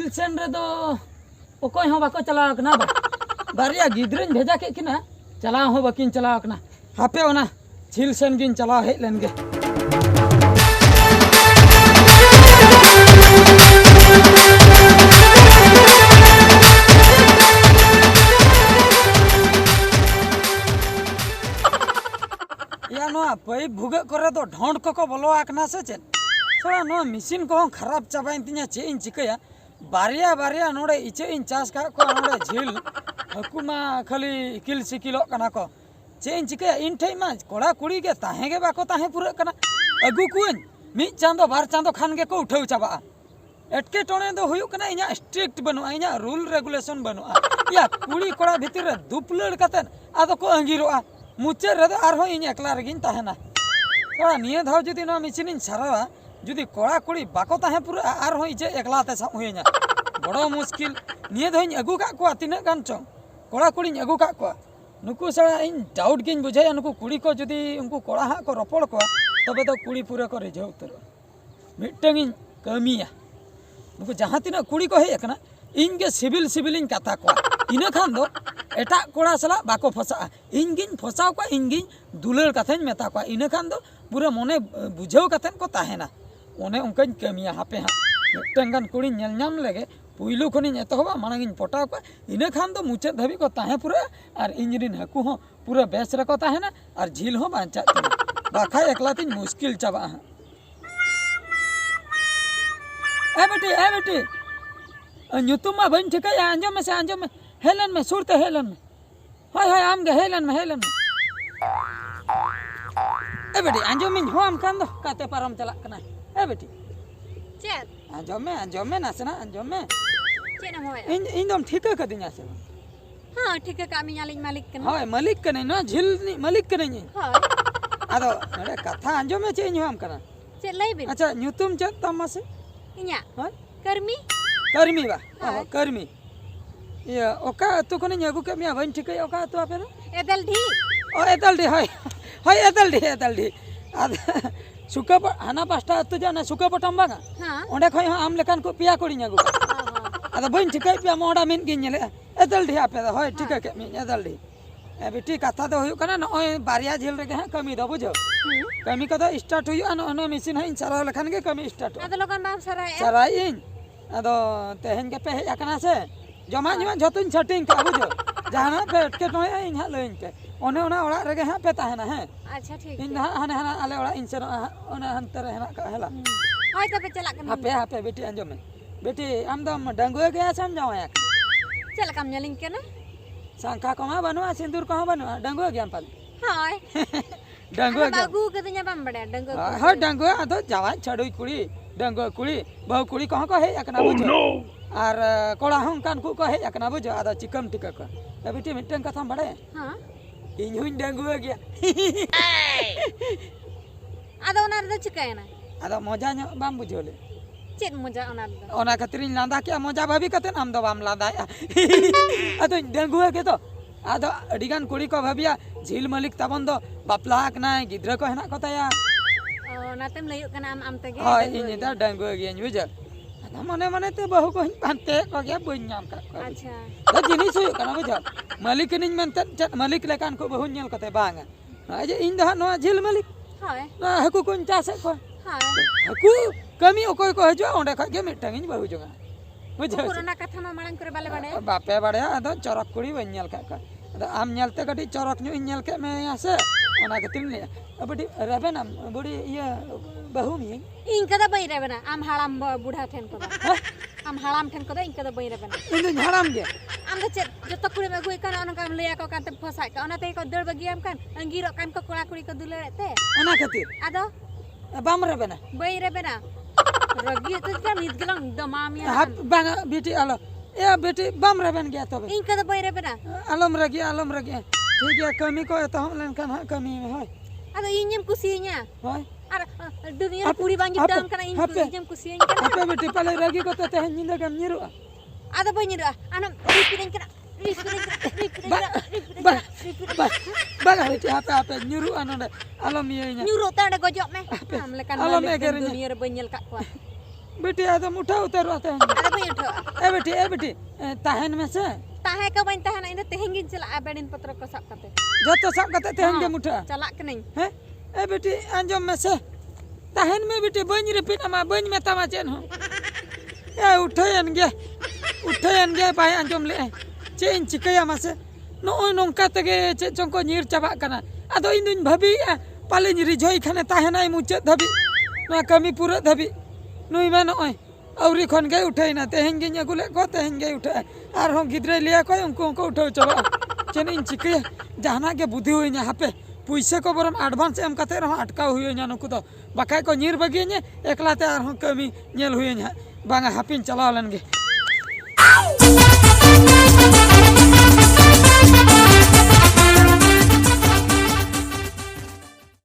सेन रे दो ओकोय हो बाको चलाव कना बा बारिया गिद्रन भेजा के किना चलाव हो बकिन चलाव कना हापे ओना झील सेन गिन चलाव हेज लेन गे या नो पाइप भुगे करे तो ढोंड को बोलो आकना से चेन थोड़ा नो मशीन को खराब चाबाइन तिया चे इन चिकया बारिया बारिया नोडे इचे इन चास का को नोडे झील हकुमा खाली इकिल सिकिलो कना को चे इन चिकया इन ठे मा कोड़ा कुड़ी के ताहे गे बाको ताहे पूरा कना अगु कुन मी चांदो बार चांदो खान गे को उठाउ चाबा एटके टोने दो हुयु कना इना स्ट्रिक्ट बनु इना रूल रेगुलेशन बनु या कुड़ी कोड़ा भीतर रे दुपलड़ कतन आदो को अंगिरोआ मुचे रे आरो इन एकला रेगिन ताहेना थोड़ा निये धाव जदी नो मशीन इन सारावा जुदी कोड़ा कुड़ी बाको ताहे पूरा आरो इजे एकला ते साब हुयना बड़ो मुश्किल निये धोइन अगु का को तिना गान चो कोड़ा कुड़ी अगु का को नुकु सड़ा इन डाउट गिन बुझाया नुकु कुड़ी को जदी उनको कोड़ा हा को रपड़ को तबे तो कुड़ी पूरा को रिझाव उतर मिटंग इन कमिया नुकु जहां तिना कुड़ी को हे एकना इन गे सिविल सिविलिन कथा को इना खान दो एटा कोड़ा सला बाको फसा इन गिन फसाव को इन गिन दुलर कथन मेता को इना खान दो पूरा मने बुझाव कथन को ताहेना ओने उनकन कमिया हापे हा मिटंगन कुड़ी नेल नाम लेगे पुइलु खनिन एतहबा मांगिन पटाव को इना खान दो मुचे धबी को ताहे पूरा और इंजरिन हकु हो पूरा बेस रको ताहेना और झील हो बांचा बाखा एकला तिन मुश्किल चाबा हा ए बेटी नुतुम मा बन ठिकाया अंजम में हेलन में सुरते हेलन में हाय आम गे हेलन में ए बेटी अंजम में हो आम कान दो काते परम चला कना ए बेटी चेत अंजम में नासना अंजम में चेत न होय इन दम ठिका कदिना से हां ठिका कामी यालिन मालिक कना हाय मालिक कने न झिल मालिक कने हाय आदो अरे कथा अंजम में चेंज हम कना चेत लई बिन अच्छा नुतुम चेत तमसे इnya हाय कर्मी बा कर्मी ये ओका तो कोने न्यागु के मिया बन ठिका ओका तो आपे एदल ढी ओ एदल ढी हाय एदल ढी आद सुका हाना पास्ता तो जाना सुका पटम बागा हां ओंडे खय आम लेकान को पिया कोड़ी न्यागु आदा बन ठिका पिया मोडा मिन गिन नेले एदल ढी आपे हाय ठिका के मिन एदल ढी ए बेटी कथा दो हुयु कना नय बारिया झेल रे हा कमी दो बुझो कमी को तो स्टार्ट हुयु अन मशीन है सारा लेखान के कमी स्टार्ट आदो लोगन बाम सराय इन आदो तेहन के पे हेकना से जमा जमा जतुन छटिंग का बुझो जहाना पे के तो इन हा लेन के ओने ओना ओड़ा रे हा पे ताहेना है अच्छा ठीक इन हाने हाना आले ओड़ा इन से ओना हंतर हेना का हला हाय तबे चला कना हापे बेटी अंजो में बेटी आम दम डंगुए गया समझाओ या चला काम यालिन केना शंखा को मा बनवा सिंदूर को बनवा डंगुए ज्ञान पाल हाय डंगुए बागु कदिnya bam bada डंगो हां डंगुए आदो जावा छडुई कुड़ी डंगुए कुड़ी बहु कुड़ी कहां को है एकना बुझो और कोड़ा हूं कान को है एकना बुझो आदा चिकम टिका को ए बेटी मिटन कथा बड़े हां इन हुई डंगुए गया आदो ओना रे चिकायना आदा मजा न बाम बुझोले चेत मजा ओना रे ओना खतरिन लांदा के मजा भाभी कते नाम दो बाम लांदा आदो डंगुए के तो आदो अडिगान कुड़ी को भाबिया झील मालिक तबन दो बापलाक नाय गिद्रा को हेना कताया नातेम लयु कना आम तगे हाय इन दा डंगुए गिन बुझो आदा मने ते बहु को पांते को गया बन नाम का अच्छा दा जिनिस हुयु कना बुझो मालिक निन मेनते मालिक लेकान को बहु नेल कते बांगा जे इन दा नो झील मालिक हाय ना हकु कोन चासे को हाय हकु कमी ओकोय को हजो ओंडे ख गे मिटंगिन बहु जोगा बुझो पुराना कथा मा मांग करे बाले बाड़े बापे बाड़े आदो चरक कुड़ी बन नेल का आदो आम नेलते कटी चरक न्यू नेल के में यासे ओना कतिन ले बडी रेबेना बडी ये बहु मी इन कदा बई रेबेना आम हालाम बुढ़ा ठेन को आम हालाम ठेन को इन कदा बई रेबेना इन दो हराम गे आम द चेत जतो कुड़ी में गुई कन ओना काम लेया को काते फसाय का ओना ते को दड़ बगियाम कन अंगीरो कान को कोड़ा कुड़ी को दुलते ओना खातिर आदो बाम रेबेना बई रेबेना रगी तो क्या नित गलंग दमामिया हाप बांगा बेटी आलो ए बेटी बाम रेबेन गया तबे इन कदा बई रेबेना आलम रगी ठीक है कमी को तो हम लेन कन कमी में है आदो इन्यम कुसिया हाय अरे दुनिया पूरी बांजी दाम कना इन्यम कुसिया कना हापे बेटी पले रगी को तो तेहन निंदा गम निरु आदो बई निरा आना रिपिरिन कना बागा बेटी हापे निरु आनंद आलम ये nyuruh tanda gojok meh. Am lekan alam egernya dunia re benyel kak kuat. बेटी आदम उठा उतारो आते हैं अरे भाई उठो ए बेटी ताहन में से ताहे का बन ताहे ना इन तेहन गिन चला बेडिन पत्र को सब करते जो तो सब कते तेहन के मुठा चला के नहीं हैं ए बेटी अंजम में से ताहन में बेटी बन रिपीट मा बन में तमा चेन हो ए उठयन गे भाई अंजम ले चे इन चिकया मासे नो नोंका तगे चे चंको नीर चाबा कना आदो इन दिन भाभी पाले रिझोई खाने ताहनाई मुचे धबी ना कमी पूरा धबी नुई में नोय औरी खन गए उठे ना तेहन गे अगुले को तेहन गे उठे आर हम गिद्रे लिया को उनको उठो चबा चेन इन चिकया जहाना के बुद्धि हुई ना हापे पैसे को बरम एडवांस एम कते रह अटका हुई ना नुकु दो बाकाय को नीर बगी ने एकलाते आर हम कमी नेल हुई ना बांगा हापिन चलाव लन गे